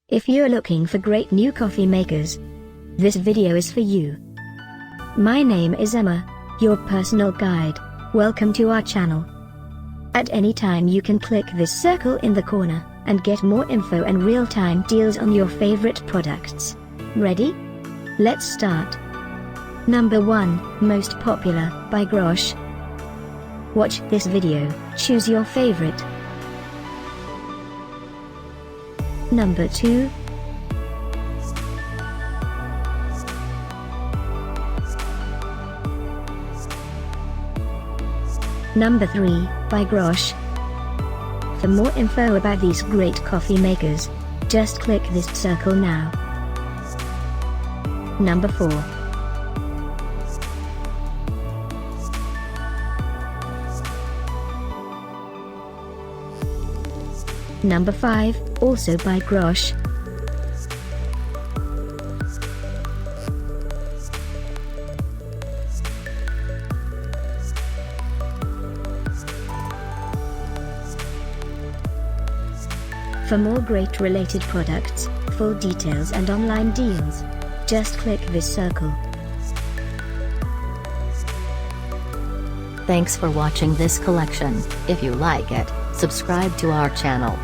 If you're looking for great new coffee makers, this video is for you. My name is Emma, your personal guide. Welcome to our channel. At any time you can click this circle in the corner, and get more info and real-time deals on your favorite products. Ready? Let's start. Number 1, Most Popular, by GROSCHE. Watch this video, choose your favorite. Number 2. Number 3, by GROSCHE. For more info about these great coffee makers, just click this circle now. Number 4. Number 5, also by GROSCHE. For more great related products, full details and online deals, just click this circle. Thanks for watching this collection. If you like it, subscribe to our channel.